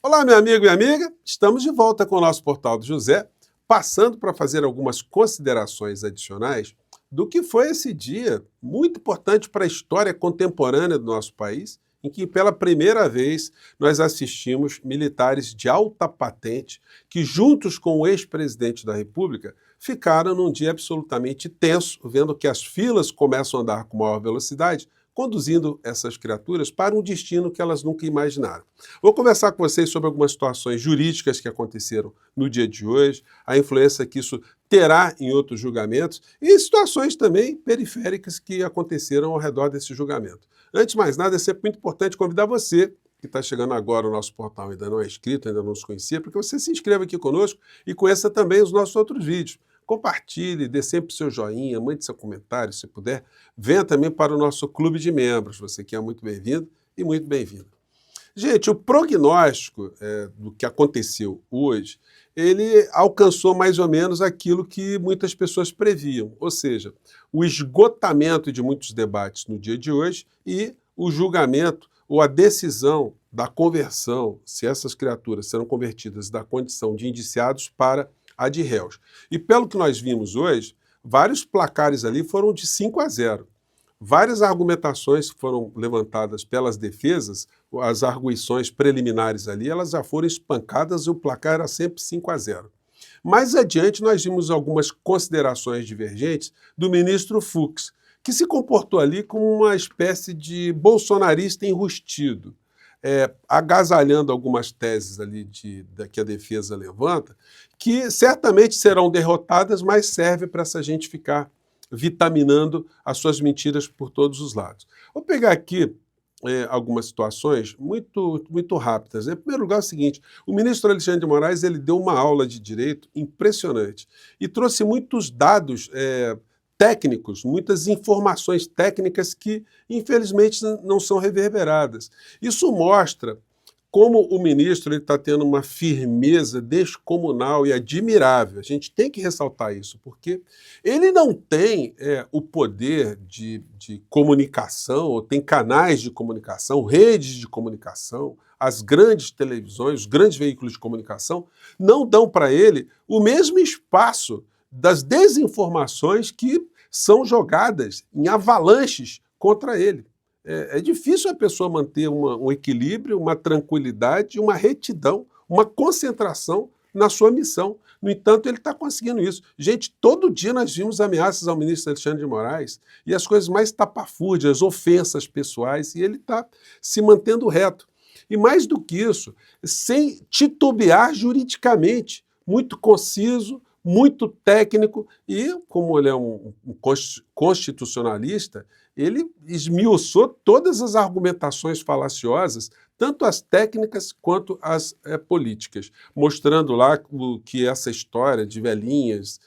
Olá, meu amigo e amiga, estamos de volta com o nosso Portal do José, passando para fazer algumas considerações adicionais do que foi esse dia muito importante para a história contemporânea do nosso país, em que pela primeira vez nós assistimos militares de alta patente que, juntos com o ex-presidente da República, ficaram num dia absolutamente tenso, vendo que as filas começam a andar com maior velocidade, conduzindo essas criaturas para um destino que elas nunca imaginaram. Vou conversar com vocês sobre algumas situações jurídicas que aconteceram no dia de hoje, a influência que isso terá em outros julgamentos e situações também periféricas que aconteceram ao redor desse julgamento. Antes de mais nada, é sempre muito importante convidar você que está chegando agora no nosso portal, ainda não é inscrito, ainda não nos conhecia, porque você se inscreva aqui conosco e conheça também os nossos outros vídeos. Compartilhe, dê sempre seu joinha, mande seu comentário, se puder. Venha também para o nosso clube de membros. Você que é muito bem-vindo e muito bem-vindo. Gente, o prognóstico do que aconteceu hoje, ele alcançou mais ou menos aquilo que muitas pessoas previam, ou seja, o esgotamento de muitos debates no dia de hoje e o julgamento ou a decisão da conversão, se essas criaturas serão convertidas da condição de indiciados para a de réus. E pelo que nós vimos hoje, vários placares ali foram de 5-0. Várias argumentações que foram levantadas pelas defesas, as arguições preliminares ali, elas já foram espancadas e o placar era sempre 5-0. Mais adiante, nós vimos algumas considerações divergentes do ministro Fux, que se comportou ali como uma espécie de bolsonarista enrustido, agasalhando algumas teses ali que a defesa levanta, que certamente serão derrotadas, mas serve para essa gente ficar vitaminando as suas mentiras por todos os lados. Vou pegar aqui algumas situações muito rápidas. Em primeiro lugar, é o seguinte: o ministro Alexandre de Moraes ele deu uma aula de direito impressionante e trouxe muitos dados técnicos, muitas informações técnicas que, infelizmente, não são reverberadas. Isso mostra como o ministro está tendo uma firmeza descomunal e admirável. A gente tem que ressaltar isso, porque ele não tem o poder de comunicação, ou tem canais de comunicação, redes de comunicação, as grandes televisões, os grandes veículos de comunicação, não dão para ele o mesmo espaço das desinformações que são jogadas em avalanches contra ele. É difícil a pessoa manter um equilíbrio, uma tranquilidade, uma retidão, uma concentração na sua missão. No entanto, ele está conseguindo isso. Gente, todo dia nós vimos ameaças ao ministro Alexandre de Moraes e as coisas mais tapafúrdias, ofensas pessoais, e ele está se mantendo reto. E mais do que isso, sem titubear juridicamente, muito conciso, muito técnico e, como ele é um constitucionalista, ele esmiuçou todas as argumentações falaciosas, tanto as técnicas quanto as políticas, mostrando lá que essa história de velhinhas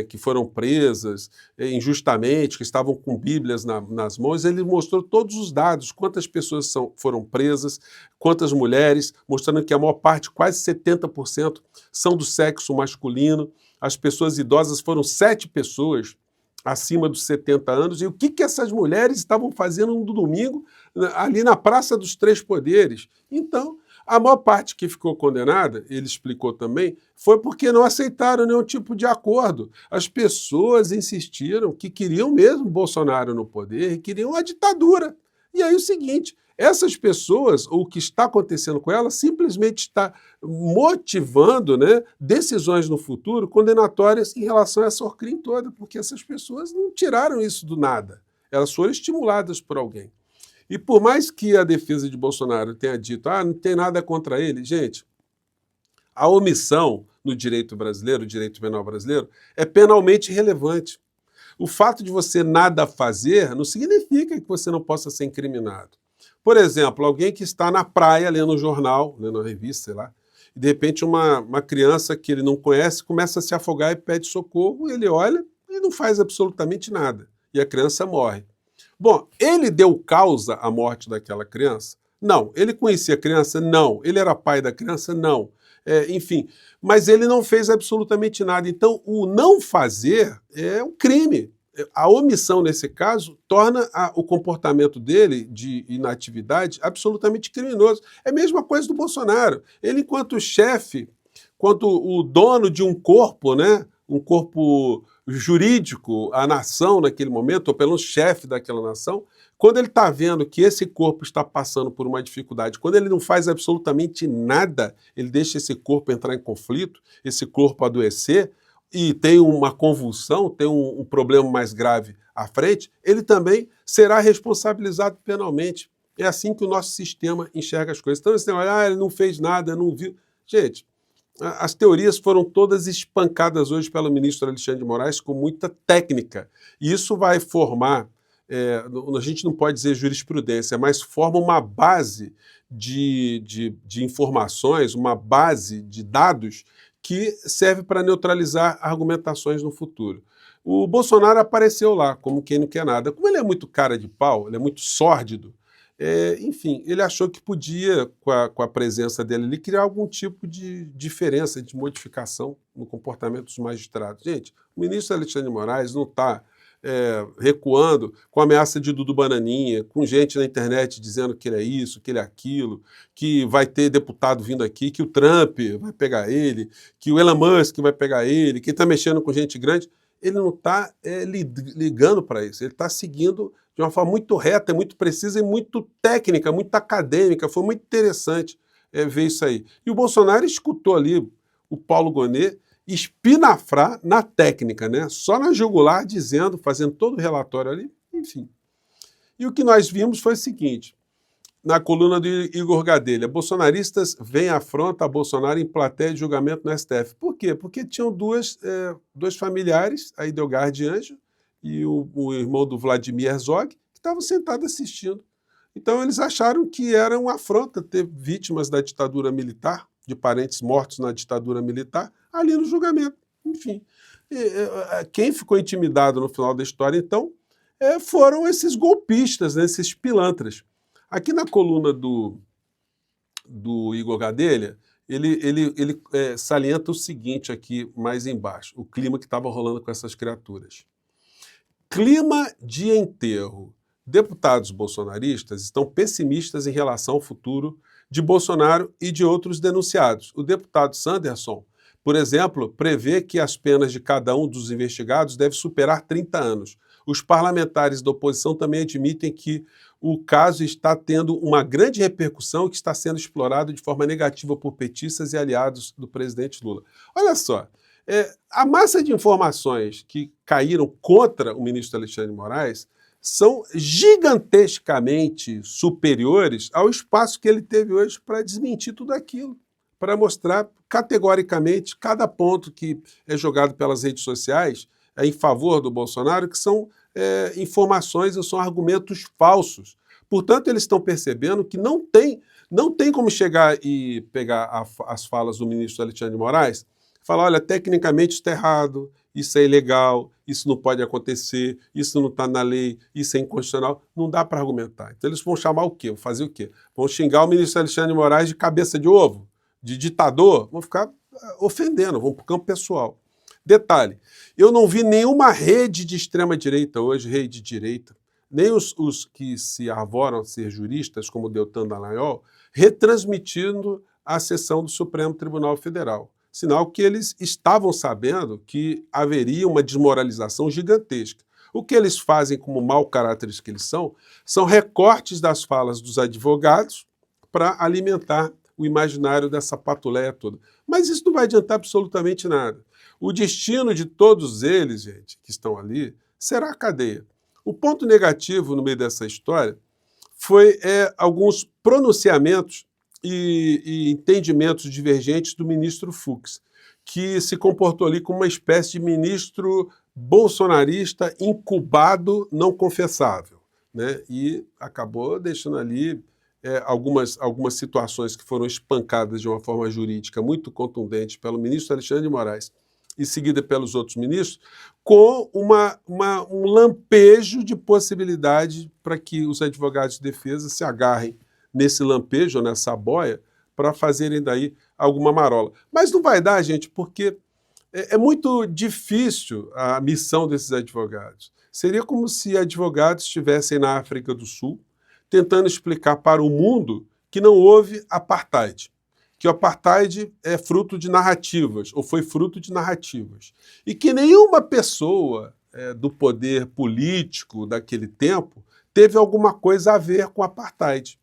que foram presas injustamente, que estavam com bíblias nas mãos, ele mostrou todos os dados, quantas pessoas foram presas, quantas mulheres, mostrando que a maior parte, quase 70%, são do sexo masculino. As pessoas idosas foram 7 pessoas acima dos 70 anos. E o que essas mulheres estavam fazendo no domingo ali na Praça dos Três Poderes? Então, a maior parte que ficou condenada, ele explicou também, foi porque não aceitaram nenhum tipo de acordo. As pessoas insistiram que queriam mesmo Bolsonaro no poder e queriam a ditadura. E aí o seguinte: essas pessoas, o que está acontecendo com elas, simplesmente está motivando decisões no futuro condenatórias em relação a essa crime toda, porque essas pessoas não tiraram isso do nada. Elas foram estimuladas por alguém. E por mais que a defesa de Bolsonaro tenha dito, não tem nada contra ele, gente, a omissão no direito brasileiro, o direito penal brasileiro, é penalmente relevante. O fato de você nada fazer não significa que você não possa ser incriminado. Por exemplo, alguém que está na praia lendo um jornal, lendo uma revista, sei lá, e de repente uma criança que ele não conhece começa a se afogar e pede socorro, ele olha e não faz absolutamente nada. E a criança morre. Bom, ele deu causa à morte daquela criança? Não. Ele conhecia a criança? Não. Ele era pai da criança? Não. Enfim, mas ele não fez absolutamente nada. Então, o não fazer é um crime. A omissão, nesse caso, torna o comportamento dele de inatividade absolutamente criminoso. É a mesma coisa do Bolsonaro. Ele, enquanto chefe, quanto o dono de um corpo, né, um corpo jurídico, a nação naquele momento, ou pelo menos chefe daquela nação, quando ele está vendo que esse corpo está passando por uma dificuldade, quando ele não faz absolutamente nada, ele deixa esse corpo entrar em conflito, esse corpo adoecer, e tem uma convulsão, tem um problema mais grave à frente, ele também será responsabilizado penalmente. É assim que o nosso sistema enxerga as coisas. Então, esse negócio, ele não fez nada, não viu. Gente, as teorias foram todas espancadas hoje pelo ministro Alexandre de Moraes com muita técnica. E isso vai formar, a gente não pode dizer jurisprudência, mas forma uma base de informações, uma base de dados que serve para neutralizar argumentações no futuro. O Bolsonaro apareceu lá como quem não quer nada. Como ele é muito cara de pau, ele é muito sórdido, enfim, ele achou que podia, com a presença dele ali, criar algum tipo de diferença, de modificação no comportamento dos magistrados. Gente, o ministro Alexandre de Moraes não está recuando com a ameaça de Dudu Bananinha, com gente na internet dizendo que ele é isso, que ele é aquilo, que vai ter deputado vindo aqui, que o Trump vai pegar ele, que o Elon Musk vai pegar ele, que está mexendo com gente grande. Ele não está ligando para isso, ele está seguindo de uma forma muito reta, muito precisa e muito técnica, muito acadêmica. Foi muito interessante ver isso aí. E o Bolsonaro escutou ali o Paulo Gonet espinafrar na técnica, né? Só na jugular, dizendo, fazendo todo o relatório ali, enfim. E o que nós vimos foi o seguinte, na coluna do Igor Gadelha, bolsonaristas veem afronta a Bolsonaro em plateia de julgamento no STF. Por quê? Porque tinham dois familiares, a Idelgarde Anjo e o irmão do Vladimir Herzog, que estavam sentados assistindo. Então eles acharam que era uma afronta ter vítimas da ditadura militar, de parentes mortos na ditadura militar, ali no julgamento. Enfim, quem ficou intimidado no final da história, então, foram esses golpistas, né, esses pilantras. Aqui na coluna do Igor Gadelha, ele salienta o seguinte aqui mais embaixo, o clima que estava rolando com essas criaturas. Clima de enterro. Deputados bolsonaristas estão pessimistas em relação ao futuro de Bolsonaro e de outros denunciados. O deputado Sanderson, por exemplo, prevê que as penas de cada um dos investigados devem superar 30 anos. Os parlamentares da oposição também admitem que o caso está tendo uma grande repercussão e que está sendo explorado de forma negativa por petistas e aliados do presidente Lula. Olha só, a massa de informações que caíram contra o ministro Alexandre de Moraes são gigantescamente superiores ao espaço que ele teve hoje para desmentir tudo aquilo, para mostrar categoricamente cada ponto que é jogado pelas redes sociais em favor do Bolsonaro, que são informações ou são argumentos falsos. Portanto, eles estão percebendo que não tem como chegar e pegar as falas do ministro Alexandre de Moraes e falar, olha, tecnicamente isso está errado, isso é ilegal, isso não pode acontecer, isso não está na lei, isso é inconstitucional. Não dá para argumentar. Então eles vão chamar o quê? Vão fazer o quê? Vão xingar o ministro Alexandre de Moraes de cabeça de ovo, de ditador, vão ficar ofendendo, vão para o campo pessoal. Detalhe, eu não vi nenhuma rede de extrema-direita hoje, rede de direita, nem os que se arvoram ser juristas, como o Deltan Dallagnol, retransmitindo a sessão do Supremo Tribunal Federal. Sinal que eles estavam sabendo que haveria uma desmoralização gigantesca. O que eles fazem como mau caráteres que eles são recortes das falas dos advogados para alimentar o imaginário dessa patuleia toda. Mas isso não vai adiantar absolutamente nada. O destino de todos eles, gente, que estão ali, será a cadeia. O ponto negativo no meio dessa história foi alguns pronunciamentos e entendimentos divergentes do ministro Fux, que se comportou ali como uma espécie de ministro bolsonarista incubado, não confessável, né? E acabou deixando ali algumas situações que foram espancadas de uma forma jurídica muito contundente pelo ministro Alexandre de Moraes e seguida pelos outros ministros, com um lampejo de possibilidade para que os advogados de defesa se agarrem nesse lampejo, nessa boia, para fazerem daí alguma marola. Mas não vai dar, gente, porque é muito difícil a missão desses advogados. Seria como se advogados estivessem na África do Sul tentando explicar para o mundo que não houve apartheid, que o apartheid é fruto de narrativas, ou foi fruto de narrativas, e que nenhuma pessoa do poder político daquele tempo teve alguma coisa a ver com o apartheid.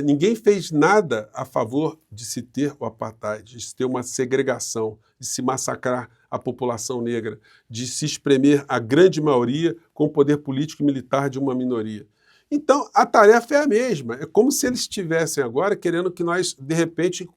Ninguém fez nada a favor de se ter o apartheid, de se ter uma segregação, de se massacrar a população negra, de se espremer a grande maioria com o poder político e militar de uma minoria. Então, a tarefa é a mesma. É como se eles estivessem agora querendo que nós, de repente,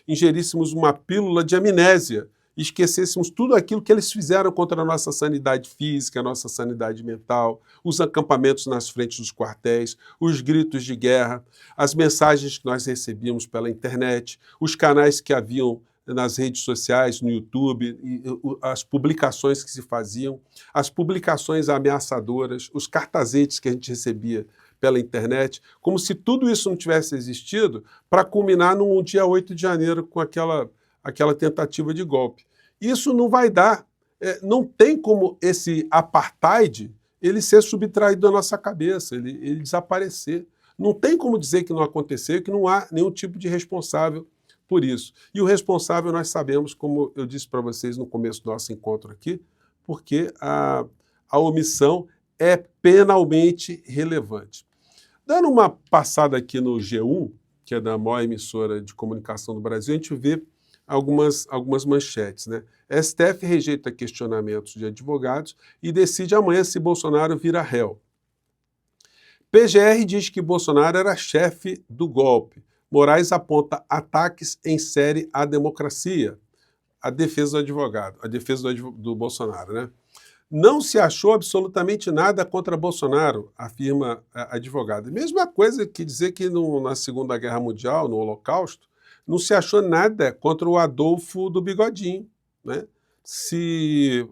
ingeríssemos uma pílula de amnésia e esquecêssemos tudo aquilo que eles fizeram contra a nossa sanidade física, a nossa sanidade mental, os acampamentos nas frentes dos quartéis, os gritos de guerra, as mensagens que nós recebíamos pela internet, os canais que haviam nas redes sociais, no YouTube, as publicações que se faziam, as publicações ameaçadoras, os cartazetes que a gente recebia pela internet, como se tudo isso não tivesse existido para culminar no dia 8 de janeiro com aquela tentativa de golpe. Isso não vai dar. Não tem como esse apartheid ele ser subtraído da nossa cabeça, ele desaparecer. Não tem como dizer que não aconteceu, que não há nenhum tipo de responsável por isso. E o responsável nós sabemos, como eu disse para vocês no começo do nosso encontro aqui, porque a omissão é penalmente relevante. Dando uma passada aqui no G1, que é da maior emissora de comunicação do Brasil, a gente vê algumas manchetes, né? STF rejeita questionamentos de advogados e decide amanhã se Bolsonaro vira réu. PGR diz que Bolsonaro era chefe do golpe. Moraes aponta ataques em série à democracia. A defesa do advogado, a defesa do Bolsonaro, né? Não se achou absolutamente nada contra Bolsonaro, afirma a advogada. Mesma coisa que dizer que na Segunda Guerra Mundial, no Holocausto, não se achou nada contra o Adolfo do Bigodinho, né? Se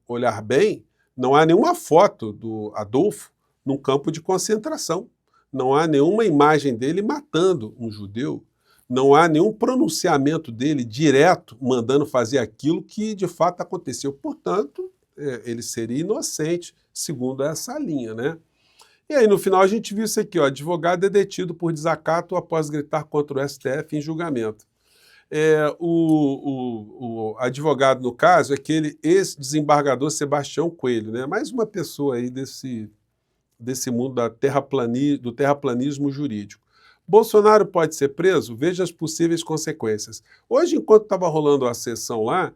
olhar bem, não há nenhuma foto do Adolfo num campo de concentração. Não há nenhuma imagem dele matando um judeu. Não há nenhum pronunciamento dele direto mandando fazer aquilo que de fato aconteceu. Portanto, ele seria inocente, segundo essa linha, né? E aí, no final, a gente viu isso aqui, ó, advogado é detido por desacato após gritar contra o STF em julgamento. O advogado, no caso, é aquele ex-desembargador Sebastião Coelho, né? Mais uma pessoa aí desse mundo do terraplanismo jurídico. Bolsonaro pode ser preso? Veja as possíveis consequências. Hoje, enquanto estava rolando a sessão lá,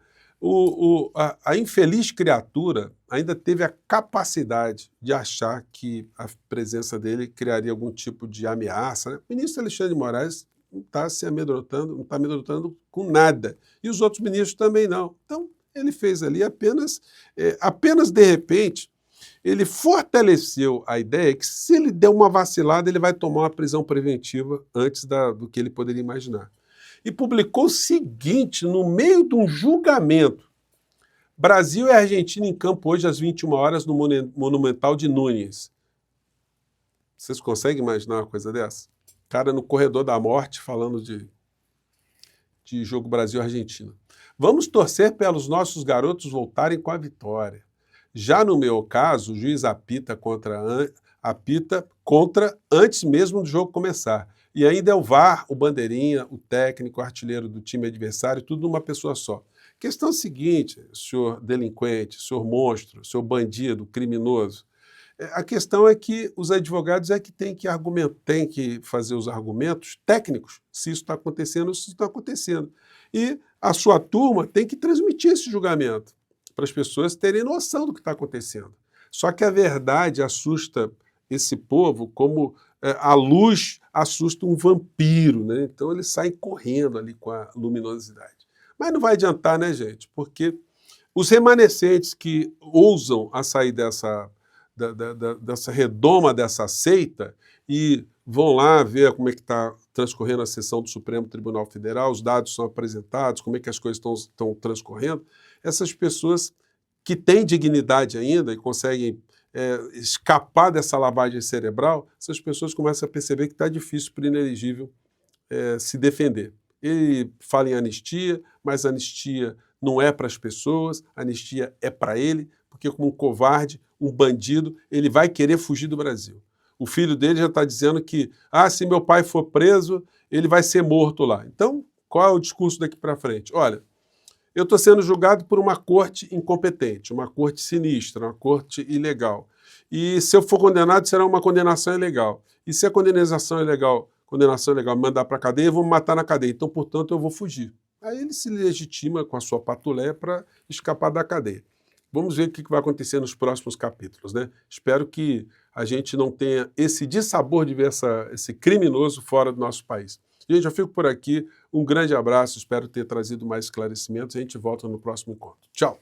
a infeliz criatura ainda teve a capacidade de achar que a presença dele criaria algum tipo de ameaça, né? O ministro Alexandre de Moraes não está se amedrontando, não está amedrontando com nada. E os outros ministros também não. Então, ele fez ali apenas de repente, ele fortaleceu a ideia que se ele der uma vacilada, ele vai tomar uma prisão preventiva antes do que ele poderia imaginar. E publicou o seguinte, no meio de um julgamento: Brasil e Argentina em campo hoje às 21 horas no Monumental de Núñez. Vocês conseguem imaginar uma coisa dessa? Cara no corredor da morte falando de jogo Brasil-Argentina. Vamos torcer pelos nossos garotos voltarem com a vitória. Já no meu caso, o juiz apita contra antes mesmo do jogo começar. E ainda é o VAR, o bandeirinha, o técnico, o artilheiro do time adversário, tudo numa pessoa só. Questão seguinte, senhor delinquente, senhor monstro, senhor bandido, criminoso. A questão é que os advogados é que têm que fazer os argumentos técnicos, se isso está acontecendo ou se isso está acontecendo. E a sua turma tem que transmitir esse julgamento, para as pessoas terem noção do que está acontecendo. Só que a verdade assusta esse povo como a luz assusta um vampiro, né? Então eles saem correndo ali com a luminosidade. Mas não vai adiantar, né, gente? Porque os remanescentes que ousam a sair dessa redoma, dessa seita, e vão lá ver como é que está transcorrendo a sessão do Supremo Tribunal Federal, os dados são apresentados, como é que as coisas estão transcorrendo, essas pessoas que têm dignidade ainda e conseguem escapar dessa lavagem cerebral, essas pessoas começam a perceber que está difícil para o inelegível se defender. Ele fala em anistia, mas anistia não é para as pessoas, anistia é para ele, porque como um covarde, um bandido, ele vai querer fugir do Brasil. O filho dele já está dizendo que, se meu pai for preso, ele vai ser morto lá. Então, qual é o discurso daqui para frente? Olha, eu estou sendo julgado por uma corte incompetente, uma corte sinistra, uma corte ilegal. E se eu for condenado, será uma condenação ilegal. E se a condenação ilegal me mandar para a cadeia, eu vou me matar na cadeia. Então, portanto, eu vou fugir. Aí ele se legitima com a sua patulé para escapar da cadeia. Vamos ver o que vai acontecer nos próximos capítulos, né? Espero que a gente não tenha esse dissabor de ver esse criminoso fora do nosso país. Gente, eu fico por aqui. Um grande abraço, espero ter trazido mais esclarecimentos. A gente volta no próximo encontro. Tchau!